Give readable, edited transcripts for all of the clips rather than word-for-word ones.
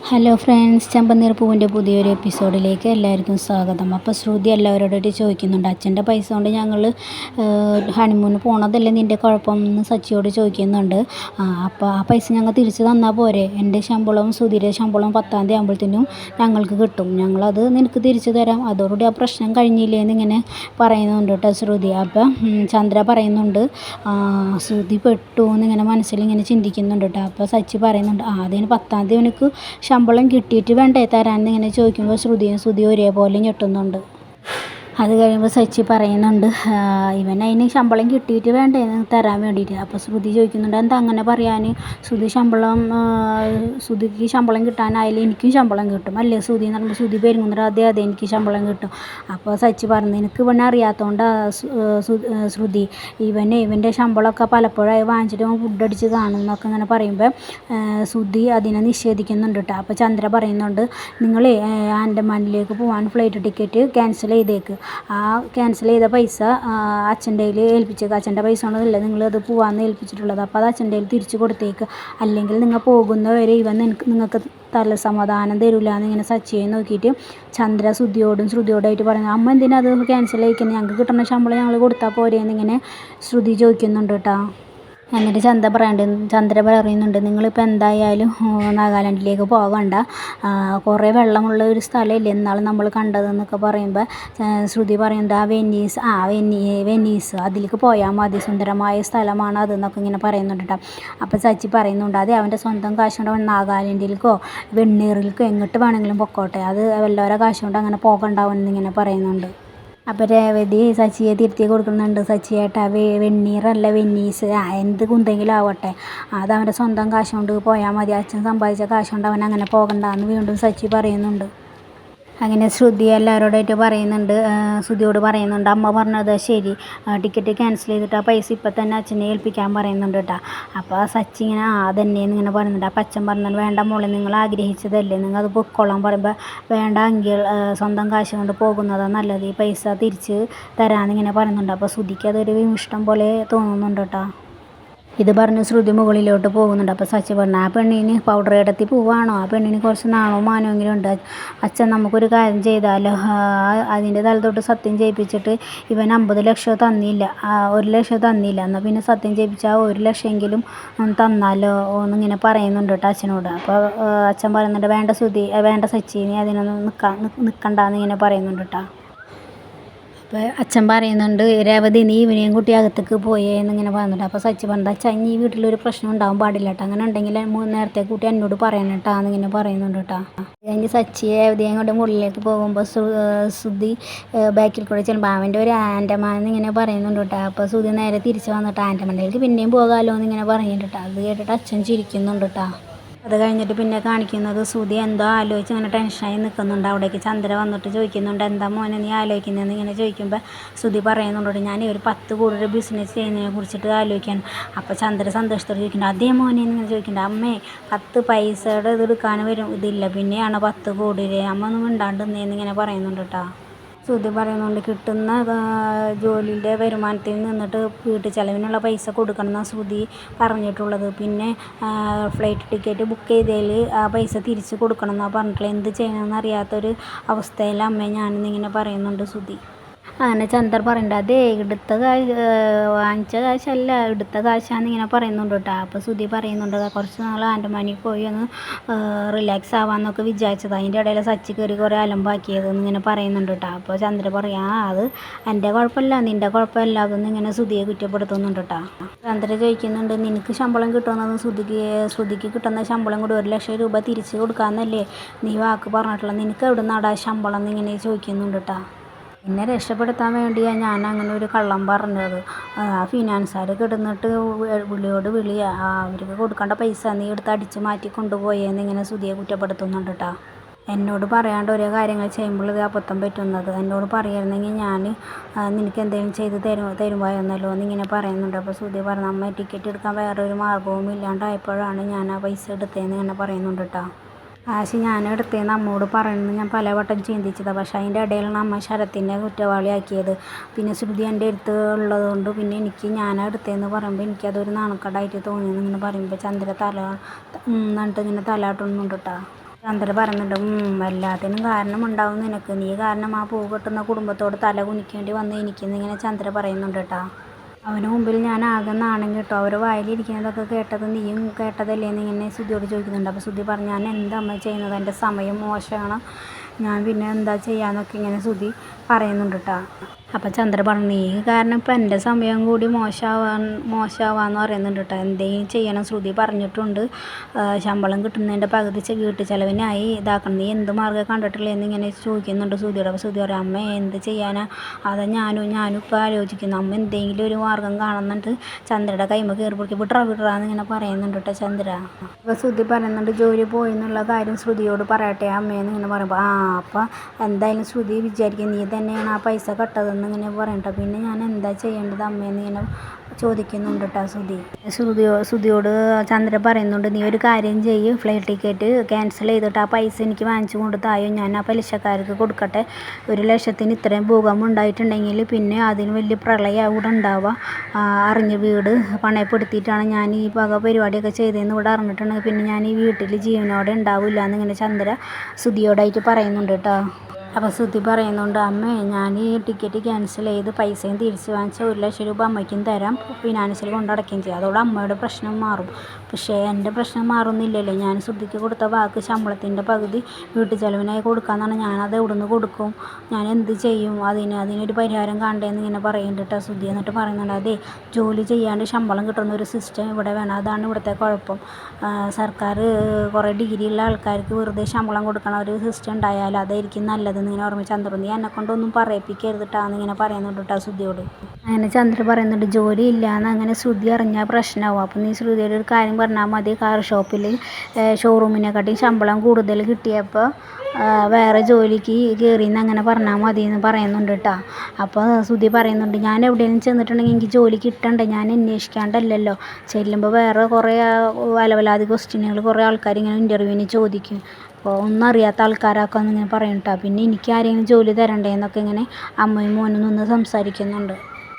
Hello friends, ചെമ്പനീർ പൂവിൻ്റെ പുതിയൊരു എപ്പിസോഡിലേക്ക് എല്ലാവർക്കും സ്വാഗതം. അപ്പോൾ ശ്രുതി എല്ലാവരോടായിട്ട് ചോദിക്കുന്നുണ്ട്, അച്ഛൻ്റെ പൈസ കൊണ്ട് ഞങ്ങൾ ഹണിമൂണിന് പോണതല്ലേ നിൻ്റെ കുഴപ്പം എന്ന് സച്ചിയോട് ചോദിക്കുന്നുണ്ട്. അപ്പോൾ ആ പൈസ ഞങ്ങൾ തിരിച്ച് തന്നാൽ പോരെ? എൻ്റെ ശമ്പളവും ശ്രുതിയുടെ ശമ്പളവും 10-ാം തീയതി ആകുമ്പോഴത്തേനും ഞങ്ങൾക്ക് കിട്ടും, ഞങ്ങളത് നിനക്ക് തിരിച്ചു തരാം, അതോടുകൂടി ആ പ്രശ്നം കഴിഞ്ഞില്ലേ എന്നിങ്ങനെ പറയുന്നുണ്ട് കേട്ടോ ശ്രുതി. അപ്പം ചന്ദ്ര പറയുന്നുണ്ട് ശ്രുതി പെട്ടു എന്നിങ്ങനെ മനസ്സിലിങ്ങനെ ചിന്തിക്കുന്നുണ്ട് കേട്ടോ. അപ്പോൾ സച്ചി പറയുന്നുണ്ട് അതിന് 10-ാം തീയതി എനിക്ക് ശമ്പളം കിട്ടിയിട്ട് വേണ്ടേ തരാമെന്ന് ഇങ്ങനെ ചോദിക്കുമ്പോൾ ശ്രുതി ഒരേപോലെ ഞെട്ടുന്നുണ്ട്. അത് കഴിയുമ്പോൾ സച്ചി പറയുന്നുണ്ട് ഇവൻ അതിന് ശമ്പളം കിട്ടിയിട്ട് വേണ്ടേ തരാൻ വേണ്ടിയിട്ട്. അപ്പോൾ ശ്രുതി ചോദിക്കുന്നുണ്ട് എന്താ അങ്ങനെ പറയാൻ? ശ്രുതിക്ക് ശമ്പളം കിട്ടാനായാലും എനിക്കും ശമ്പളം കിട്ടും അല്ലേ ശ്രുതി എന്ന് പറയുമ്പോൾ ശ്രുതി പെരുങ്ങുന്നുണ്ട് അതെ എനിക്ക് ശമ്പളം കിട്ടും. അപ്പോൾ സച്ചി പറഞ്ഞു എനിക്ക് ഇവനെ അറിയാത്തതുകൊണ്ട് ശ്രുതി ഇവൻ്റെ ശമ്പളമൊക്കെ പലപ്പോഴായി വാങ്ങിച്ചിട്ട് അവൻ ഫുഡ് അടിച്ച് കാണും എന്നൊക്കെ ഇങ്ങനെ പറയുമ്പോൾ ശ്രുതി അതിനെ നിഷേധിക്കുന്നുണ്ട് കേട്ടോ. അപ്പോൾ ചന്ദ്ര പറയുന്നുണ്ട് നിങ്ങൾ ആൻഡമാനിലേക്ക് പോകാൻ ഫ്ലൈറ്റ് ടിക്കറ്റ് ക്യാൻസൽ ചെയ്തേക്ക്, ആ ക്യാൻസൽ ചെയ്ത പൈസ അച്ഛൻ്റെ കയ്യിൽ ഏൽപ്പിച്ചേക്ക്, അച്ഛൻ്റെ പൈസ കൊണ്ടതല്ലേ നിങ്ങളത് പോകാമെന്ന് ഏൽപ്പിച്ചിട്ടുള്ളത്, അപ്പോൾ അത് അച്ഛൻ്റെ കയ്യിൽ തിരിച്ച് കൊടുത്തേക്ക്, അല്ലെങ്കിൽ നിങ്ങൾ പോകുന്നവരെ ഇവൻ നിങ്ങൾക്ക് സമാധാനം തരില്ല എന്നിങ്ങനെ സച്ചിയെ നോക്കിയിട്ട് ചന്ദ്ര ശ്രുതിയോടായിട്ട് പറയുന്നത് അമ്മ എന്തിനാ അത് ക്യാൻസൽ ചെയ്യിക്കുന്നത്, ഞങ്ങൾക്ക് കിട്ടുന്ന ശമ്പളം ഞങ്ങൾ കൊടുത്താൽ പോരെ എന്നിങ്ങനെ ശ്രുതി ചോദിക്കുന്നുണ്ട് കേട്ടോ. എന്നിട്ട് ചന്ദ്ര പറയുന്നുണ്ട് നിങ്ങളിപ്പോൾ എന്തായാലും നാഗാലാൻഡിലേക്ക് പോകണ്ട, കുറേ വെള്ളമുള്ള ഒരു സ്ഥലമില്ലേ എന്നാലും നമ്മൾ കണ്ടതെന്നൊക്കെ പറയുമ്പോൾ ശ്രുതി പറയുന്നുണ്ട് വെനീസ് അതിലേക്ക് പോയാൽ മതി, സുന്ദരമായ സ്ഥലമാണ് അതെന്നൊക്കെ ഇങ്ങനെ പറയുന്നുണ്ട് കേട്ടോ. അപ്പോൾ സച്ചി പറയുന്നുണ്ട് അതെ അവൻ്റെ സ്വന്തം കാശ് കൊണ്ട് അവൻ നാഗാലാൻഡിലേക്കോ വെണ്ണീറിലേക്കോ എങ്ങോട്ട് വേണമെങ്കിലും പൊക്കോട്ടെ, അത് എല്ലാവരുടെ കാശ് കൊണ്ട് അങ്ങനെ പോകണ്ടാവുമെന്നിങ്ങനെ പറയുന്നുണ്ട്. അപ്പോൾ രേവതി സച്ചിയെ തിരുത്തി കൊടുക്കുന്നുണ്ട്, സച്ചിയേട്ടാ വെണ്ണീറല്ല വെന്നീസ്, എന്ത് കുന്തെങ്കിലും ആവട്ടെ, അത് അവൻ്റെ സ്വന്തം കാശ് കൊണ്ട് പോയാൽ മതി, അച്ഛൻ സമ്പാദിച്ച കാശ് കൊണ്ട് അവൻ അങ്ങനെ പോകണ്ടെന്ന് വീണ്ടും സച്ചി പറയുന്നുണ്ട്. അങ്ങനെ ശ്രുതി എല്ലാവരോടായിട്ട് ശ്രുതിയോട് പറയുന്നുണ്ട് അമ്മ പറഞ്ഞത് ശരി, ടിക്കറ്റ് ക്യാൻസൽ ചെയ്തിട്ട് ആ പൈസ ഇപ്പം തന്നെ അച്ഛനെ ഏൽപ്പിക്കാൻ പറയുന്നുണ്ട് കേട്ടോ. അപ്പോൾ സച്ചി ഇങ്ങനെ അതന്നെയെന്ന് ഇങ്ങനെ പറയുന്നുണ്ട്. അപ്പം അച്ഛൻ പറഞ്ഞത് വേണ്ട മോളെ നിങ്ങൾ ആഗ്രഹിച്ചതല്ലേ, നിങ്ങൾ അത് പൊക്കോളാൻ പറയുമ്പോൾ വേണ്ട എങ്കിൽ സ്വന്തം കാശ് കൊണ്ട് പോകുന്നതാണ് നല്ലത്, ഈ പൈസ തിരിച്ച് തരാമെന്നിങ്ങനെ പറയുന്നുണ്ട്. അപ്പോൾ ശ്രുതിക്ക് അതൊരു ഇഷ്ടം പോലെ തോന്നുന്നുണ്ട് കേട്ടോ. ഇത് പറഞ്ഞ് ശ്രുതി മുകളിലോട്ട് പോകുന്നുണ്ട്. അപ്പോൾ സച്ചി പറഞ്ഞു ആ പെണ്ണിന് പൗഡർ ഇടത്തി പോവാണോ, ആ പെണ്ണിന് കുറച്ച് നാണോ മാനമെങ്കിലും ഉണ്ട്, അച്ഛൻ നമുക്കൊരു കാര്യം ചെയ്താലോ, അതിൻ്റെ തലത്തോട്ട് സത്യം ചെയ്യിപ്പിച്ചിട്ട് ഇവൻ 50 ലക്ഷം തന്നില്ല, 1 ലക്ഷം തന്നില്ല, എന്നാൽ പിന്നെ സത്യം ചെയ്യിപ്പിച്ചാൽ 1 ലക്ഷമെങ്കിലും തന്നാലോ എന്നിങ്ങനെ പറയുന്നുണ്ട് കേട്ടോ അച്ഛനോട്. അപ്പോൾ അച്ഛൻ പറയുന്നുണ്ട് വേണ്ട സച്ചി നീ അതിനൊന്നും നിൽക്കണ്ടെന്നിങ്ങനെ പറയുന്നുണ്ട് കേട്ടോ. അപ്പോൾ അച്ഛൻ പറയുന്നുണ്ട് രേവതി നീ ഇവനെയും കുട്ടി അകത്തേക്ക് പോയേ എന്നിങ്ങനെ പറയുന്നുണ്ട്. അപ്പോൾ സച്ചി പറഞ്ഞത് അച്ഛൻ ഈ വീട്ടിലൊരു പ്രശ്നം ഉണ്ടാകാൻ പാടില്ല കേട്ടോ, അങ്ങനെ ഉണ്ടെങ്കിൽ നേരത്തെ കൂട്ടി എന്നോട് പറയണം കേട്ടോ എന്നിങ്ങനെ പറയുന്നുണ്ട് കേട്ടോ. കഴിഞ്ഞ് സച്ചിയെ രേവതിയും കൊണ്ട് മുകളിലേക്ക് പോകുമ്പോൾ ശ്രുതി ബാക്കിൽ കൂടെ ചെല്ലുമ്പോൾ അവൻ്റെ ഒരു ആൻഡമാൻ എന്നിങ്ങനെ പറയുന്നുണ്ട് കേട്ടോ. അപ്പോൾ ശ്രുതി നേരെ തിരിച്ച് വന്നിട്ട് ആൻഡമാനിലേക്ക് പിന്നെയും പോകാമല്ലോ എന്നിങ്ങനെ പറയുന്നുണ്ട് കേട്ടോ. അത് കേട്ടിട്ട് അച്ഛൻ ചിരിക്കുന്നുണ്ട് കേട്ടോ. അത് കഴിഞ്ഞിട്ട് പിന്നെ കാണിക്കുന്നത് ശ്രുതി എന്തോ ആലോചിച്ച് ഇങ്ങനെ ടെൻഷനായി നിൽക്കുന്നുണ്ട്. അവിടേക്ക് ചന്ദ്ര വന്നിട്ട് ചോദിക്കുന്നുണ്ട് എന്താ മോനെ നീ ആലോചിക്കുന്നതെന്ന് ഇങ്ങനെ ചോദിക്കുമ്പോൾ ശ്രുതി പറയുന്നുണ്ട് ഞാൻ ഒരു 10 കോടി ബിസിനസ് ചെയ്യുന്നതിനെ കുറിച്ചിട്ട് ആലോചിക്കാൻ. അപ്പോൾ ചന്ദ്ര സന്തോഷത്തോടെ ചോദിക്കുന്നുണ്ട് അതേ മോനെ എന്നിങ്ങനെ ചോദിക്കുന്നുണ്ട് അമ്മേ 10 പൈസയുടെ ഇത് എടുക്കാൻ ഇതില്ല പിന്നെയാണ് 10 കോടി അമ്മ ഒന്നും മിണ്ടാണ്ട് എന്നിങ്ങനെ പറയുന്നുണ്ട് കേട്ടോ. ശ്രുതി പറയുന്നുണ്ട് കിട്ടുന്ന ജോലിയുടെ വരുമാനത്തിൽ നിന്നിട്ട് വീട്ടു ചിലവിനുള്ള പൈസ കൊടുക്കണം എന്നാണ് ശ്രുതി പറഞ്ഞിട്ടുള്ളത്. പിന്നെ ഫ്ലൈറ്റ് ടിക്കറ്റ് ബുക്ക് ചെയ്തതിൽ ആ പൈസ തിരിച്ച് കൊടുക്കണം എന്നാണ് പറഞ്ഞിട്ടുള്ളത്. എന്ത് ചെയ്യണമെന്ന് അറിയാത്തൊരു അവസ്ഥയിൽ അമ്മ ഞാനെന്നിങ്ങനെ പറയുന്നുണ്ട് ശ്രുതി. അങ്ങനെ ചന്ദ്ര പറയുന്നുണ്ട് അതേ വാങ്ങിച്ച കാശല്ല എടുത്ത കാശാന്നിങ്ങനെ പറയുന്നുണ്ട് കേട്ടോ. അപ്പോൾ ശ്രുതി പറയുന്നുണ്ട് കുറച്ച് നാൾ ആൻഡമാനിൽ പോയി ഒന്ന് റിലാക്സ് ആവാമെന്നൊക്കെ വിചാരിച്ചത്, അതിൻ്റെ ഇടയിൽ സച്ചി കയറി കുറേ അലമ്പാക്കിയതെന്ന് ഇങ്ങനെ പറയുന്നുണ്ട് കേട്ടോ. അപ്പോൾ ചന്ദ്ര പറയാം അത് എൻ്റെ കുഴപ്പമില്ല നിൻ്റെ കുഴപ്പമില്ല അതൊന്നും ഇങ്ങനെ ശ്രുതിയെ കുറ്റപ്പെടുത്തുന്നുണ്ട് കേട്ടോ. ചന്ദ്ര ചോദിക്കുന്നുണ്ട് നിനക്ക് ശമ്പളം കിട്ടുമെന്നത് ശ്രുതിക്ക് കിട്ടുന്ന ശമ്പളം കൂടി 1 ലക്ഷം രൂപ തിരിച്ച് കൊടുക്കാമെന്നല്ലേ നീ വാക്ക് പറഞ്ഞിട്ടുള്ളത്, നിനക്ക് എവിടെ നിന്നാടാ ശമ്പളം എന്നിങ്ങനെ ചോദിക്കുന്നുണ്ട് കേട്ടോ. എന്നെ രക്ഷപ്പെടുത്താൻ വേണ്ടിയാണ് ഞാൻ അങ്ങനെ ഒരു കള്ളം പറഞ്ഞത്, ഫിനാൻസുകാർ കിടന്നിട്ട് അവർക്ക് കൊടുക്കേണ്ട പൈസ നീ എടുത്ത് അടിച്ച് മാറ്റി കൊണ്ടുപോയെന്ന് ഇങ്ങനെ ശ്രുതിയെ കുറ്റപ്പെടുത്തുന്നുണ്ട് കേട്ടോ. എന്നോട് പറയാണ്ട് ഓരോ കാര്യങ്ങൾ ചെയ്യുമ്പോൾ ഇത് അബദ്ധം പറ്റുന്നത്, എന്നോട് പറയായിരുന്നെങ്കിൽ ഞാൻ നിനക്ക് എന്തെങ്കിലും ചെയ്ത് തരുമായിരുന്നല്ലോ എന്നിങ്ങനെ പറയുന്നുണ്ട്. അപ്പോൾ ശ്രുതി പറഞ്ഞു അമ്മ ടിക്കറ്റ് എടുക്കാൻ വേറൊരു മാർഗവും ഇല്ലാണ്ടായപ്പോഴാണ് ഞാൻ ആ പൈസ എടുത്തതെന്ന് ഇങ്ങനെ പറയുന്നുണ്ട് കേട്ടോ. കാശ് ഞാൻ എടുത്തതെന്ന് അമ്മയോട് പറയുന്നത് ഞാൻ പലവട്ടം ചിന്തിച്ചതാണ്, പക്ഷേ അതിൻ്റെ ഇടയിലാണ് അമ്മ ശരത്തിനെ കുറ്റവാളിയാക്കിയത്. പിന്നെ ശ്രുതി എൻ്റെ അടുത്ത് ഉള്ളതുകൊണ്ട് പിന്നെ എനിക്ക് ഞാനെടുത്തതെന്ന് പറയുമ്പോൾ എനിക്കതൊരു നാണക്കേടായിട്ട് തോന്നിയെന്ന് ഇങ്ങനെ പറയുമ്പോൾ ചന്ദ്ര എന്നിട്ട് ഇങ്ങനെ തലാട്ടുന്നുണ്ട് കേട്ടോ. ചന്ദ്ര പറയുന്നുണ്ട്, എല്ലാത്തിനും കാരണമുണ്ടാവും നിനക്ക്. നീ കാരണം ആ പൂ കെട്ടുന്ന കുടുംബത്തോട് തല കുനിക്കേണ്ടി വന്ന് എനിക്കിന്നിങ്ങനെ ചന്ദ്ര പറയുന്നുണ്ട് കേട്ടോ. അവന് മുമ്പിൽ ഞാൻ ആകെ നാണം കേട്ടോ. അവർ വായിലിരിക്കുന്നതൊക്കെ കേട്ടത് നീയും കേട്ടതല്ലേ എന്നിങ്ങനെ ശ്രുതിയോട് ചോദിക്കുന്നുണ്ട്. അപ്പോൾ ശ്രുതി പറഞ്ഞു, ഞാൻ എന്താ അമ്മ ചെയ്യുന്നത്, എൻ്റെ സമയം മോശമാണ്, ഞാൻ പിന്നെ എന്താ ചെയ്യാന്നൊക്കെ ഇങ്ങനെ ശ്രുതി പറയുന്നുണ്ട് കേട്ടോ. അപ്പം ചന്ദ്ര പറഞ്ഞു, നീ കാരണം ഇപ്പം എൻ്റെ സമയം കൂടി മോശമാവാന്ന് പറയുന്നുണ്ട് കേട്ടോ. എന്തെങ്കിലും ചെയ്യണം, ശ്രുതി പറഞ്ഞിട്ടുണ്ട്, ശമ്പളം കിട്ടുന്നതിൻ്റെ പകുതി വീട്ടു ചിലവിനായി ഇതാക്കണം, നീ എന്ത് മാർഗ്ഗം കണ്ടിട്ടില്ല എന്നിങ്ങനെ ചോദിക്കുന്നുണ്ട് ശ്രുതിയോട്. അപ്പോൾ ശ്രുതി പറയും, അമ്മ എന്ത് ചെയ്യാനാ, അതാ ഞാനും ഇപ്പോൾ ആലോചിക്കുന്നു, അമ്മ എന്തെങ്കിലും ഒരു മാർഗ്ഗം കാണുന്നുണ്ട്. ചന്ദ്രയുടെ കൈമ കയറി പിടിക്കും, വിട്രാന്നിങ്ങനെ പറയുന്നുണ്ട് കേട്ടോ ചന്ദ്ര. അപ്പോൾ ശ്രുതി പറയുന്നുണ്ട്, ജോലി പോയി എന്നുള്ള കാര്യം ശ്രുതിയോട് പറയട്ടെ അമ്മയെന്ന് ഇങ്ങനെ പറയുമ്പോൾ, അപ്പം എന്തായാലും ശ്രുതി വിചാരിക്കും നീ തന്നെയാണ് ആ പൈസ കട്ടതെന്ന് ഇങ്ങനെ പറയട്ടോ. പിന്നെ ഞാൻ എന്താ ചെയ്യേണ്ടത് അമ്മയെന്ന് ഇങ്ങനെ ചോദിക്കുന്നുണ്ട് കേട്ടോ ശ്രുതിയോട് ചന്ദ്ര പറയുന്നുണ്ട്, നീ ഒരു കാര്യം ചെയ്യ്, ഫ്ലൈറ്റ് ടിക്കറ്റ് ക്യാൻസൽ ചെയ്തിട്ട് ആ പൈസ എനിക്ക് വാങ്ങിച്ചു കൊണ്ട് തായോ, ഞാൻ ആ പലിശക്കാർക്ക് കൊടുക്കട്ടെ. 1,00,000-ന് ഇത്രയും ഭൂകമ്പം ഉണ്ടായിട്ടുണ്ടെങ്കിൽ പിന്നെ അതിന് വലിയ പ്രളയം ഇവിടെ ഉണ്ടാവുക, അറിഞ്ഞ് വീട് പണയപ്പെടുത്തിയിട്ടാണ് ഞാൻ ഈ വക പരിപാടിയൊക്കെ ചെയ്തതെന്ന് ഇവിടെ അറിഞ്ഞിട്ടുണ്ടെങ്കിൽ പിന്നെ ഞാൻ ഈ വീട്ടിൽ ജീവനോടെ ഉണ്ടാവില്ല എന്നിങ്ങനെ ചന്ദ്ര ശ്രുതിയോടായിട്ട് പറയുന്നുണ്ട് കേട്ടോ. അപ്പോൾ ശ്രുതി പറയുന്നുണ്ട്, അമ്മേ ഞാൻ ഈ ടിക്കറ്റ് ക്യാൻസൽ ചെയ്ത് പൈസയും തിരിച്ച് വാങ്ങിച്ച 1,00,000 രൂപ അമ്മയ്ക്കും തരാം, ഫിനാൻഷ്യൽ കൊണ്ടടക്കുകയും ചെയ്യും, അതോടെ അമ്മയുടെ പ്രശ്നം മാറും. പക്ഷേ എൻ്റെ പ്രശ്നം മാറുന്നില്ലല്ലോ, ഞാൻ ശ്രുതിക്ക് കൊടുത്ത വാക്ക് ശമ്പളത്തിൻ്റെ പകുതി വീട്ടു ചിലവിനായി കൊടുക്കാമെന്നാണ്, ഞാനത് എവിടുന്ന് കൊടുക്കും, ഞാൻ എന്ത് ചെയ്യും, അതിനൊരു പരിഹാരം കാണണ്ടേന്ന് ഇങ്ങനെ പറയുന്നുണ്ട് കേട്ടോ ശ്രുതി. എന്നിട്ട് പറയുന്നുണ്ട്, അതെ ജോലി ചെയ്യാണ്ട് ശമ്പളം കിട്ടുന്ന ഒരു സിസ്റ്റം ഇവിടെ വേണം, അതാണ് ഇവിടുത്തെ കുഴപ്പം. സർക്കാർ കുറേ ഡിഗ്രിയുള്ള ആൾക്കാർക്ക് വെറുതെ ശമ്പളം കൊടുക്കണ ഒരു സിസ്റ്റം ഉണ്ടായാൽ അതായിരിക്കും നല്ലത് ഇങ്ങനെ ഓർമ്മ ചന്ദ്ര. നീ എന്നെ കൊണ്ടൊന്നും പറയിപ്പിക്കരുതിട്ടാന്ന് ഇങ്ങനെ പറയുന്നുണ്ട് കേട്ടോ ശ്രുതിയോട്. അങ്ങനെ ചന്ദ്ര പറയുന്നുണ്ട്, ജോലി ഇല്ലയെന്ന് അങ്ങനെ ശ്രുതി അറിഞ്ഞാൽ പ്രശ്നമാവും, അപ്പം നീ ശ്രുതിയുടെ ഒരു കാര്യം പറഞ്ഞാൽ മതി, കാർ ഷോപ്പിൽ ഷോറൂമിനെക്കാട്ടിയും ശമ്പളം കൂടുതൽ കിട്ടിയപ്പോൾ വേറെ ജോലിക്ക് കയറിയെന്ന് അങ്ങനെ പറഞ്ഞാൽ മതി എന്ന് പറയുന്നുണ്ട് കേട്ടോ. അപ്പോൾ ശ്രുതി പറയുന്നുണ്ട്, ഞാൻ എവിടെയെങ്കിലും ചെന്നിട്ടുണ്ടെങ്കിൽ എനിക്ക് ജോലി കിട്ടണ്ടേ, ഞാൻ അന്വേഷിക്കാണ്ടല്ലോ ചെല്ലുമ്പോൾ വേറെ കുറേ അലവലാതി ക്വസ്റ്റ്യനുകൾ കുറേ ആൾക്കാർ ഇങ്ങനെ ഇൻ്റർവ്യൂവിന് ചോദിക്കും, അപ്പോൾ ഒന്നും അറിയാത്ത ആൾക്കാരാക്കാന്ന് ഇങ്ങനെ പറയും കേട്ടോ. പിന്നെ എനിക്ക് ആരെങ്കിലും ജോലി തരണ്ടേ എന്നൊക്കെ ഇങ്ങനെ അമ്മയും മോനും നിന്ന് സംസാരിക്കുന്നുണ്ട്.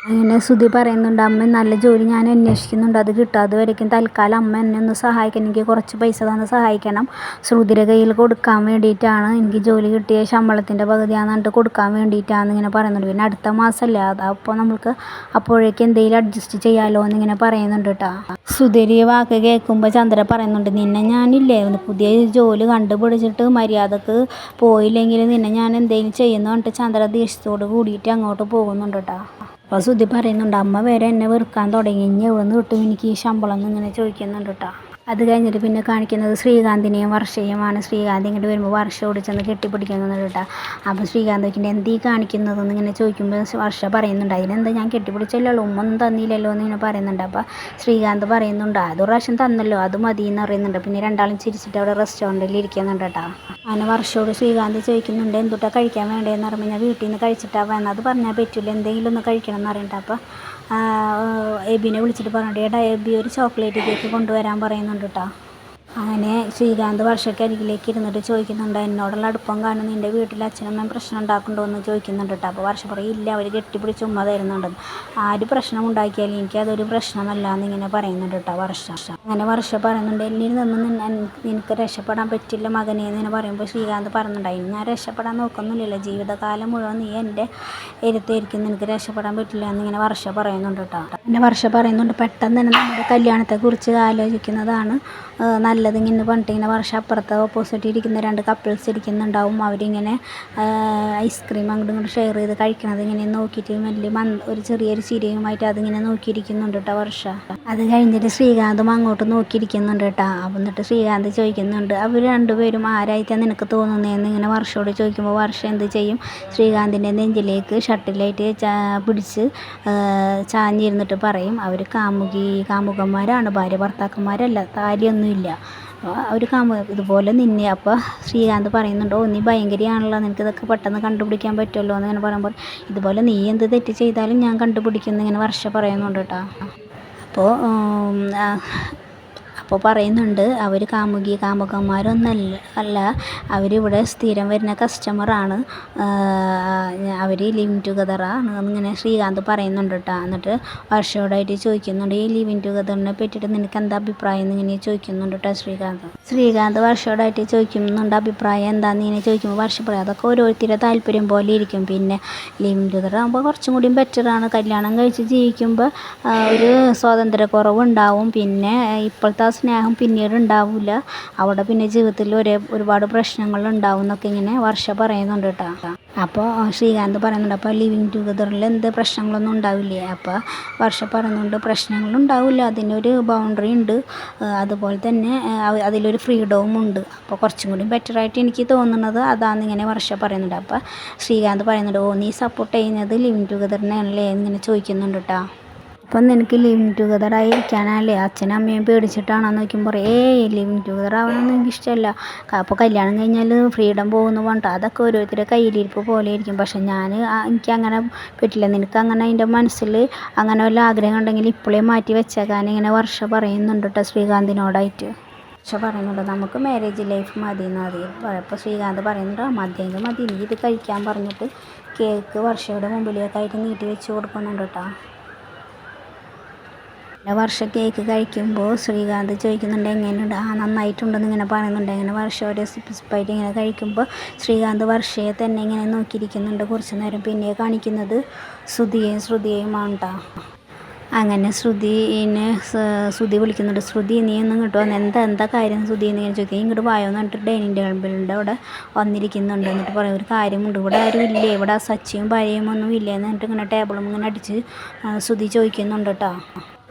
അങ്ങനെ ശ്രുതി പറയുന്നുണ്ട്, അമ്മ നല്ല ജോലി ഞാൻ അന്വേഷിക്കുന്നുണ്ട്, അത് കിട്ടാതെ വരയ്ക്കും തൽക്കാലം അമ്മ എന്നെ ഒന്ന് സഹായിക്കണം, എനിക്ക് കുറച്ച് പൈസ തന്ന് സഹായിക്കണം, ശ്രുതിയുടെ കയ്യിൽ കൊടുക്കാൻ വേണ്ടിയിട്ടാണ്, എനിക്ക് ജോലി കിട്ടിയ ശമ്പളത്തിൻ്റെ പകുതിയാണെന്നിട്ട് കൊടുക്കാൻ വേണ്ടിയിട്ടാണെന്ന് ഇങ്ങനെ പറയുന്നുണ്ട്. പിന്നെ അടുത്ത മാസമല്ലേ അപ്പോൾ നമുക്ക് അപ്പോഴേക്കും എന്തെങ്കിലും അഡ്ജസ്റ്റ് ചെയ്യാമല്ലോ എന്നിങ്ങനെ പറയുന്നുണ്ട് കേട്ടോ. ശ്രുതിയുടെ വാക്ക് കേൾക്കുമ്പോൾ ചന്ദ്ര പറയുന്നുണ്ട്, നിന്നെ ഞാനില്ലേ പുതിയ ജോലി കണ്ടുപിടിച്ചിട്ട് മര്യാദക്ക് പോയില്ലെങ്കിൽ നിന്നെ ഞാൻ എന്തെങ്കിലും ചെയ്യുന്നു പറഞ്ഞിട്ട് ചന്ദ്ര ദേഷ്യത്തോട് കൂടിയിട്ട് അങ്ങോട്ട് പോകുന്നുണ്ട് കേട്ടോ. അപ്പോൾ ശ്രുതി പറയുന്നുണ്ട്, അമ്മ വരെ എന്നെ വെറുക്കാൻ തുടങ്ങി, ഇനി എവിടുന്ന് കിട്ടും എനിക്ക് ഈ ശമ്പളം എന്നിങ്ങനെ ചോദിക്കുന്നുണ്ട് കേട്ടോ. അത് കഴിഞ്ഞിട്ട് പിന്നെ കാണിക്കുന്നത് ശ്രീകാന്തിനെയും വർഷയുമാണ്. ശ്രീകാന്ത് ഇങ്ങോട്ട് വരുമ്പോൾ വർഷ ഓടിച്ചെന്ന് കെട്ടിപ്പിടിക്കുന്നുണ്ട് കേട്ടോ. അപ്പോൾ ശ്രീകാന്ത് വയ്ക്കുന്നുണ്ട്, എന്തീ കാണിക്കുന്നതെന്ന് ഇങ്ങനെ ചോദിക്കുമ്പോൾ വർഷ പറയുന്നുണ്ട്, അതിനെന്താ ഞാൻ കെട്ടിപ്പിടിച്ചല്ലോ, ഉമ്മൊന്നും തന്നില്ലല്ലോ എന്നിങ്ങനെ പറയുന്നുണ്ട്. അപ്പോൾ ശ്രീകാന്ത് പറയുന്നുണ്ട്, അതൊരു പ്രാവശ്യം തന്നല്ലോ അത് മതി എന്ന് പറയുന്നുണ്ട്. പിന്നെ രണ്ടാളും ചിരിച്ചിട്ട് അവിടെ റെസ്റ്റോറൻറ്റിൽ ഇരിക്കുന്നുണ്ട് കേട്ടോ. അങ്ങനെ വർഷയോട് ശ്രീകാന്ത് ചോദിക്കുന്നുണ്ട്, എന്തുട്ടാ കഴിക്കാൻ വേണ്ടതെന്ന് പറയുമ്പോൾ ഞാൻ വീട്ടിൽ നിന്ന് കഴിച്ചിട്ടാണ് വേണം, അത് പറഞ്ഞാൽ പറ്റില്ല, എന്തെങ്കിലും ഒന്ന് കഴിക്കണം എന്ന് പറയുന്നുണ്ട്. അപ്പോൾ എബിനെ വിളിച്ചിട്ട് പറഞ്ഞിട്ട്, ഏട്ടാ എബി ഒരു ചോക്ലേറ്റ് കേക്ക് കൊണ്ടുവരാൻ പറയുന്നുണ്ട് കേട്ടോ. അങ്ങനെ ശ്രീകാന്ത് വർഷയ്ക്കരികിലേക്ക് ഇരുന്നിട്ട് ചോദിക്കുന്നുണ്ട്, എന്നോടുള്ള അടുപ്പം കാരണം നിൻ്റെ വീട്ടിൽ അച്ഛനമ്മയും പ്രശ്നം ഉണ്ടാക്കുന്നുണ്ടോ എന്ന് ചോദിക്കുന്നുണ്ട് കേട്ടോ. അപ്പോൾ വർഷ പറയും, ഇല്ല അവർ കെട്ടിപ്പിടിച്ച് ഉമ്മ തരുന്നുണ്ടെന്ന്, ആര് പ്രശ്നം ഉണ്ടാക്കിയാലും എനിക്കതൊരു പ്രശ്നമല്ല എന്നിങ്ങനെ പറയുന്നുണ്ട് കേട്ടോ വർഷ. അങ്ങനെ വർഷ പറയുന്നുണ്ട്, എന്നിൽ നിന്ന് നിനക്ക് രക്ഷപ്പെടാൻ പറ്റില്ല മകനെ എന്നിങ്ങനെ പറയുമ്പോൾ ശ്രീകാന്ത് പറയുന്നുണ്ടായി, ഞാൻ രക്ഷപ്പെടാൻ നോക്കുന്നില്ലല്ലോ, ജീവിതകാലം മുഴുവൻ നീ എൻ്റെ എരുത്തായിരിക്കും, നിനക്ക് രക്ഷപ്പെടാൻ പറ്റില്ല എന്നിങ്ങനെ വർഷ പറയുന്നുണ്ട് കേട്ടോ. പിന്നെ വർഷ പറയുന്നുണ്ട്, പെട്ടെന്ന് തന്നെ നമ്മുടെ കല്യാണത്തെക്കുറിച്ച് ആലോചിക്കുന്നതാണ് നല്ലത് ഇങ്ങനെ പറഞ്ഞിട്ട് ഇങ്ങനെ വർഷം അപ്പുറത്ത് ഓപ്പോസിറ്റ് ഇരിക്കുന്ന 2 കപ്പിൾസ് ഇരിക്കുന്നുണ്ടാവും, അവരിങ്ങനെ ഐസ്ക്രീം അങ്ങോട്ടും ഇങ്ങോട്ട് ഷെയർ ചെയ്ത് കഴിക്കണത് ഇങ്ങനെ നോക്കിയിട്ട് വലിയ ഒരു ചെറിയൊരു ചിരിയുമായിട്ട് അതിങ്ങനെ നോക്കിയിരിക്കുന്നുണ്ട് കേട്ടോ വർഷ. അത് കഴിഞ്ഞിട്ട് ശ്രീകാന്തും അങ്ങോട്ട് നോക്കിയിരിക്കുന്നുണ്ട് കേട്ടോ. അപ്പം എന്നിട്ട് ശ്രീകാന്ത് ചോദിക്കുന്നുണ്ട്, അവർ രണ്ടുപേരും ആരായിട്ടാണ് നിനക്ക് തോന്നുന്നതെന്ന് ഇങ്ങനെ വർഷയോട് ചോദിക്കുമ്പോൾ വർഷ എന്ത് ചെയ്യും, ശ്രീകാന്തിൻ്റെ നെഞ്ചിലേക്ക് ഷട്ടിലായിട്ട് പിടിച്ച് ചാഞ്ഞിരുന്നിട്ട് പറയും, അവർ കാമുകന്മാരാണ്, ഭാര്യ ഭർത്താക്കന്മാരല്ല, താലിയൊന്നുമില്ല, അവർ ഇതുപോലെ നിന്നെ. അപ്പോൾ ശ്രീകാന്ത് പറയുന്നുണ്ട്, ഓ നീ ഭയങ്കരയാണല്ലോ, നിനക്കിതൊക്കെ പെട്ടെന്ന് കണ്ടുപിടിക്കാൻ പറ്റുമല്ലോ എന്നിങ്ങനെ പറയുമ്പോൾ, ഇതുപോലെ നീ എന്ത് തെറ്റ് ചെയ്താലും ഞാൻ കണ്ടുപിടിക്കുന്നു ഇങ്ങനെ വർഷ പറയുന്നുണ്ട് കേട്ടോ. അപ്പോൾ അപ്പോൾ പറയുന്നുണ്ട് അവർ കാമുകന്മാരൊന്നല്ല, അവരിവിടെ സ്ഥിരം വരുന്ന കസ്റ്റമറാണ്, അവർ ലിവിങ് ടുഗദറാണ് എന്നിങ്ങനെ ശ്രീകാന്ത് പറയുന്നുണ്ട് കേട്ടോ. എന്നിട്ട് വർഷയോടായിട്ട് ചോദിക്കുന്നുണ്ട്, ഈ ലിവിങ് ടുഗദറിനെ പറ്റിയിട്ട് നിനക്ക് എന്താ അഭിപ്രായം എന്നിങ്ങനെ ചോദിക്കുന്നുണ്ട് കേട്ടോ ശ്രീകാന്ത് വർഷയോടായിട്ട് ചോദിക്കുന്നുണ്ട് അഭിപ്രായം എന്താണെന്ന് ഇങ്ങനെ ചോദിക്കുമ്പോൾ വർഷ പറയാം അതൊക്കെ ഓരോരുത്തരുടെ താല്പര്യം പോലെ ഇരിക്കും. പിന്നെ ലിവിങ് ടുഗദർ ആകുമ്പോൾ കുറച്ചും കൂടി ബെറ്ററാണ്. കല്യാണം കഴിച്ച് ജീവിക്കുമ്പോൾ ഒരു സ്വാതന്ത്ര്യക്കുറവുണ്ടാവും. പിന്നെ ഇപ്പോഴത്തെ ആ സ്നേഹം പിന്നീട് ഉണ്ടാവില്ല. അവിടെ പിന്നെ ജീവിതത്തിൽ ഒരുപാട് പ്രശ്നങ്ങളുണ്ടാവും എന്നൊക്കെ ഇങ്ങനെ വർഷ പറയുന്നുണ്ട് കേട്ടോ. അപ്പോൾ ശ്രീകാന്ത് പറയുന്നുണ്ട്, അപ്പോൾ ലിവിങ് ടുഗദറിൽ എന്ത് പ്രശ്നങ്ങളൊന്നും ഉണ്ടാവില്ലേ? അപ്പോൾ വർഷ പറയുന്നുണ്ട്, പ്രശ്നങ്ങളുണ്ടാവില്ല, അതിനൊരു ബൗണ്ടറി ഉണ്ട്, അതുപോലെ തന്നെ അതിലൊരു ഫ്രീഡവും ഉണ്ട്. അപ്പോൾ കുറച്ചും കൂടി ബെറ്ററായിട്ട് എനിക്ക് തോന്നുന്നത് അതാണെന്നിങ്ങനെ വർഷ പറയുന്നുണ്ട്. അപ്പോൾ ശ്രീകാന്ത് പറയുന്നുണ്ട്, ഓ നീ സപ്പോർട്ട് ചെയ്യുന്നത് ലിവിങ് ടുഗദറിനെയാണല്ലേ എന്നിങ്ങനെ ചോദിക്കുന്നുണ്ട് കേട്ടോ. അപ്പം നിനക്ക് ലിവിങ് ടുഗദർ ആയി ഇരിക്കാനല്ലേ അച്ഛനും അമ്മയും പേടിച്ചിട്ടാണെന്ന് നോക്കുമ്പോൾ ലിവിങ് ടുഗദർ ആവണമെന്ന് എനിക്കിഷ്ടമല്ല. അപ്പോൾ കല്യാണം കഴിഞ്ഞാൽ ഫ്രീഡം പോകുന്നു പറഞ്ഞിട്ട് അതൊക്കെ ഓരോരുത്തരുടെ കയ്യിലിരിപ്പ് പോലെ ആയിരിക്കും. പക്ഷെ എനിക്ക് അങ്ങനെ പറ്റില്ല. നിനക്ക് അങ്ങനെ അതിൻ്റെ മനസ്സിൽ അങ്ങനെ വല്ല ആഗ്രഹം ഉണ്ടെങ്കിൽ ഇപ്പോഴേ മാറ്റി വെച്ചേക്കാൻ ഇങ്ങനെ വർഷ പറയുന്നുണ്ട് കേട്ടോ ശ്രീകാന്തിനോടായിട്ട്. പറയുന്നുണ്ട് നമുക്ക് മാരേജ് ലൈഫ് മതി എന്ന് അപ്പോൾ ശ്രീകാന്ത് പറയുന്നുണ്ട് മതിയെങ്കിൽ മതി, നീ ഇത് കഴിക്കാൻ പറഞ്ഞിട്ട് കേക്ക് വർഷയുടെ മുമ്പിലേക്കായിട്ട് നീട്ടി വെച്ച് കൊടുക്കുന്നുണ്ട് കേട്ടോ. വർഷ കേക്ക് കഴിക്കുമ്പോൾ ശ്രീകാന്ത് ചോദിക്കുന്നുണ്ട് എങ്ങനെയുണ്ട്, നന്നായിട്ടുണ്ടെന്ന് ഇങ്ങനെ പറയുന്നുണ്ട്. അങ്ങനെ വർഷ ഒരു സിപ്പായിട്ട് ഇങ്ങനെ കഴിക്കുമ്പോൾ ശ്രീകാന്ത് വർഷയെ തന്നെ ഇങ്ങനെ നോക്കിയിരിക്കുന്നുണ്ട് കുറച്ച് നേരം. പിന്നെ കാണിക്കുന്നത് ശ്രുതിയെയുമാണ് കേട്ടോ. അങ്ങനെ ശ്രുതി വിളിക്കുന്നുണ്ട്, ശ്രുതി നീ ഒന്ന് ഇങ്ങോട്ട് വന്ന് എന്താ കാര്യം ശ്രുതി എന്ന് ഇങ്ങനെ ചോദിക്കുക. ഇങ്ങോട്ട് വായോന്ന് പറഞ്ഞിട്ട് ഡൈനിങ് ടേബിളിൻ്റെ അവിടെ വന്നിരിക്കുന്നുണ്ട്. എന്നിട്ട് പറയും ഒരു കാര്യമുണ്ട്, ഇവിടെ ആരും ഇല്ലേ, ഇവിടെ സച്ചിയും ഭാര്യയും ഒന്നും ഇല്ലേ എന്നിട്ട് ഇങ്ങനെ ടേബിളും ഇങ്ങനെ അടിച്ച് ശ്രുതി ചോദിക്കുന്നുണ്ട് കേട്ടോ.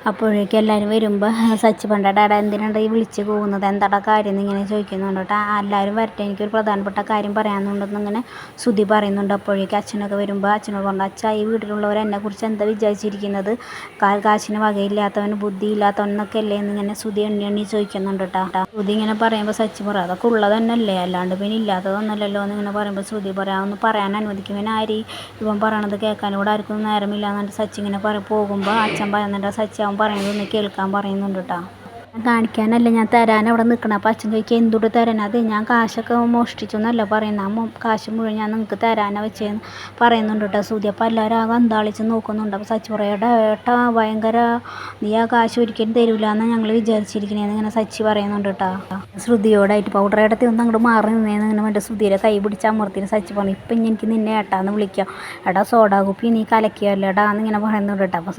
അപ്പോഴേക്കും എല്ലാവരും വരുമ്പോൾ സച്ചി പണ്ടാടാ എന്തിനാണ് ഈ വിളിച്ച് പോകുന്നത്, എന്താടാ കാര്യം എന്നിങ്ങനെ ചോദിക്കുന്നുണ്ട് കേട്ടോ. എല്ലാവരും വരട്ടെ, എനിക്കൊരു പ്രധാനപ്പെട്ട കാര്യം പറയാമെന്നുണ്ടെന്നിങ്ങനെ ശ്രുതി പറയുന്നുണ്ട്. അപ്പോഴേക്കും അച്ഛനൊക്കെ വരുമ്പോൾ അച്ഛനോട് പറഞ്ഞു, അച്ഛാ ഈ വീട്ടിലുള്ളവർ എന്നെക്കുറിച്ച് എന്താ വിചാരിച്ചിരിക്കുന്നത്, കാശിന് വകയില്ലാത്തവന് ബുദ്ധി ഇല്ലാത്തവനൊക്കെ അല്ലേ എന്നിങ്ങനെ ശ്രുതി എണ്ണി ചോദിക്കുന്നുണ്ട് കേട്ടോ. ശ്രുതി ഇങ്ങനെ പറയുമ്പോൾ സച്ചി പറയും അതൊക്കെ ഉള്ളത് തന്നെയല്ലേ, അല്ലാണ്ട് പിന്നെ ഇല്ലാത്തതൊന്നല്ലല്ലോ എന്നിങ്ങനെ പറയുമ്പോൾ ശ്രുതി പറയാം ഒന്ന് പറയാൻ അനുവദിക്കും, ആര് ഇവൻ പറയണത് കേൾക്കാനും ഇവിടെ ആർക്കും നേരമില്ല എന്നിട്ട് സച്ചി ഇങ്ങനെ പോകുമ്പോൾ അച്ഛൻ പറയുന്നുണ്ട്, സച്ചി അവൻ പറയുന്നത് ഒന്ന് കേൾക്കാൻ പറയുന്നുണ്ട് കേട്ടോ. കാണിക്കാനല്ല ഞാൻ തരാൻ അവിടെ നിൽക്കണം. അപ്പോൾ അച്ഛൻ ചോദിക്കുക എന്തുകൊണ്ട് തരാൻ, അത് ഞാൻ കാശൊക്കെ മോഷ്ടിച്ചു എന്നല്ല പറയുന്നത്, കാശ് മുഴുവൻ ഞാൻ നിങ്ങൾക്ക് തരാനാണ് വെച്ചതെന്ന് പറയുന്നുണ്ട് കേട്ടോ ശ്രുതി. അപ്പോൾ എല്ലാവരും ആകെ അന്താളിച്ച് നോക്കുന്നുണ്ട്. അപ്പോൾ സച്ചി പറയടാ ഏട്ടാ ഭയങ്കര നീ ആ കാശ് ഒരിക്കലും തരൂല എന്നാണ് ഞങ്ങൾ വിചാരിച്ചിരിക്കണേന്ന് ഇങ്ങനെ സച്ചി പറയുന്നുണ്ട് കേട്ടോ. ശ്രുതിയോടായിട്ട് പൗഡർ ഏട്ടത്തി ഒന്ന് അങ്ങോട്ട് മാറി നിന്നേന്ന് ഇങ്ങനെ വേണ്ട ശ്രുതിയുടെ കൈ പിടിച്ച് അമർത്തിന് സച്ചി പറഞ്ഞു, ഇപ്പം എനിക്ക് നിന്നെ ഏട്ടാന്ന് വിളിക്കാം, എടാ സോഡാ കുപ്പി നീ കലക്കിയല്ലേടാ എന്നിങ്ങനെ പറയുന്നുണ്ട് കേട്ടോ. അപ്പോൾ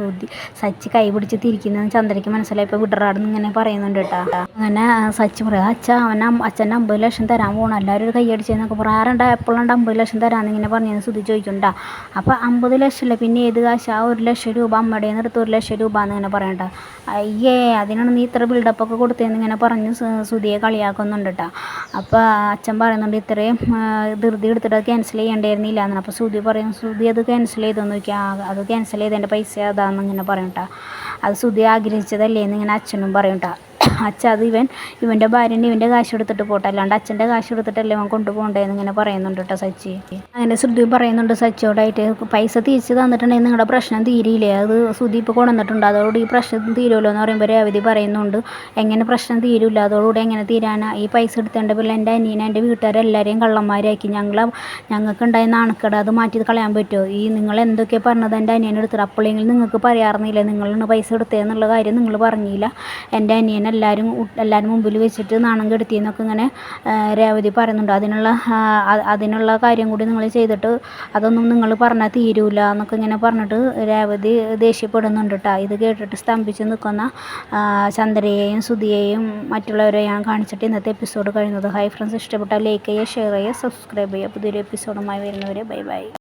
സച്ചി കൈ പിടിച്ച് തിരിക്കുന്നതെന്ന് ചന്ദ്രയ്ക്ക് മനസ്സിലായപ്പോൾ വിടറാടെന്ന് ഇങ്ങനെ പറയുന്നുണ്ട് കേട്ടോ. അങ്ങനെ സച്ചി പറയാം അച്ഛൻ്റെ 50 ലക്ഷം തരാൻ പോകണം, എല്ലാവരും ഒരു കൈയടിച്ചെന്നൊക്കെ പറയാറുണ്ട്, എപ്പോഴുണ്ട് 50 ലക്ഷം തരാമെന്ന് ഇങ്ങനെ പറഞ്ഞെന്ന് ശ്രുതി ചോദിക്കുന്നുണ്ടാ. അപ്പോൾ 50 ലക്ഷമല്ല പിന്നെ ഏത് കാശ്, ആ 1 ലക്ഷം രൂപ അമ്മയുടെ എടുത്ത് 1 ലക്ഷം രൂപ എന്ന് ഇങ്ങനെ പറയണ്ട, അയ്യേ അതിനാണ് നീ ഇത്ര ബിൽഡപ്പൊക്കെ കൊടുത്തതെന്ന് ഇങ്ങനെ പറഞ്ഞ് ശ്രുതിയെ കളിയാക്കുന്നുണ്ട് കേട്ടോ. അപ്പോൾ അച്ഛൻ പറയുന്നുണ്ട് ഇത്രയും ധൃതി എടുത്തിട്ട് അത് ക്യാൻസൽ ചെയ്യേണ്ടിയിരുന്നില്ല എന്നാണ്. അപ്പോൾ ശ്രുതി പറയും, ശ്രുതി അത് ക്യാൻസൽ ചെയ്തെന്ന് നോക്കിയാൽ അത് ക്യാൻസൽ ചെയ്തതിൻ്റെ പൈസ അതാണെന്ന് ഇങ്ങനെ പറയും കേട്ടോ. അത് ശ്രുതി ആഗ്രഹിച്ചതല്ലേ എന്നിങ്ങനെ അച്ഛനും പറയും കേട്ടോ. അച്ഛൻ അത് ഇവൻ്റെ ഭാര്യൻ്റെ ഇവൻ്റെ കാശ് എടുത്തിട്ട് പോട്ടെ, അല്ലാണ്ട് അച്ഛൻ്റെ കാശ് എടുത്തിട്ടല്ലേ അവൻ കൊണ്ടുപോകണ്ടേന്ന് ഇങ്ങനെ പറയുന്നുണ്ട് കേട്ടോ സച്ചി. അങ്ങനെ ശ്രുതി പറയുന്നുണ്ട് സച്ചിയോടായിട്ട് പൈസ തിരിച്ച് തന്നിട്ടുണ്ടെങ്കിൽ നിങ്ങളുടെ പ്രശ്നം തീരില്ലേ, അത് ശ്രുതി ഇപ്പോൾ കൊണ്ടുവന്നിട്ടുണ്ട്, അതോടുകൂടി ഈ പ്രശ്നം തീരുമല്ലോ എന്ന് പറയുമ്പോൾ രേവതി പറയുന്നുണ്ട് എങ്ങനെ പ്രശ്നം തീരില്ല, അതോടുകൂടി എങ്ങനെ തീരാനാ, ഈ പൈസ എടുത്തേണ്ട പിള്ളേ എൻ്റെ അനിയനെ എൻ്റെ വീട്ടുകാരെല്ലാവരെയും കള്ളന്മാരാക്കി, ഞങ്ങൾക്കുണ്ടായ നാണക്കേട് അത് മാറ്റി കളയാൻ പറ്റുമോ, ഈ നിങ്ങൾ എന്തൊക്കെ പറഞ്ഞത് എൻ്റെ അനിയനെ എടുത്തിട്ട് അപ്പോഴെങ്കിലും നിങ്ങൾക്ക് പറയാറുന്നില്ല, നിങ്ങളാണ് പൈസ എടുത്തതെന്നുള്ള കാര്യം നിങ്ങൾ പറഞ്ഞില്ല, എൻ്റെ അനിയനെ എല്ലാവരും മുമ്പിൽ വെച്ചിട്ട് നാണം കെടുത്തിയെന്നൊക്കെ ഇങ്ങനെ രേവതി പറയുന്നുണ്ട്. അതിനുള്ള കാര്യം കൂടി നിങ്ങൾ ചെയ്തിട്ട് അതൊന്നും നിങ്ങൾ പറഞ്ഞാൽ തീരൂല എന്നൊക്കെ ഇങ്ങനെ പറഞ്ഞിട്ട് രേവതി ദേഷ്യപ്പെടുന്നുണ്ട് കേട്ടോ. ഇത് കേട്ടിട്ട് സ്തംഭിച്ച് നിൽക്കുന്ന ചന്ദ്രയെയും ശ്രുതിയെയും മറ്റുള്ളവരെയും കാണിച്ചിട്ട് ഇന്നത്തെ എപ്പിസോഡ് കഴിയുന്നത്. ഹൈ ഫ്രണ്ട്സ്, ഇഷ്ടപ്പെട്ടാൽ ലൈക്ക് ചെയ്യുക, ഷെയർ ചെയ്യുക, സബ്സ്ക്രൈബ് ചെയ്യുക. പുതിയൊരു എപ്പിസോഡുമായി വരുന്നവരെ ബൈ ബൈ.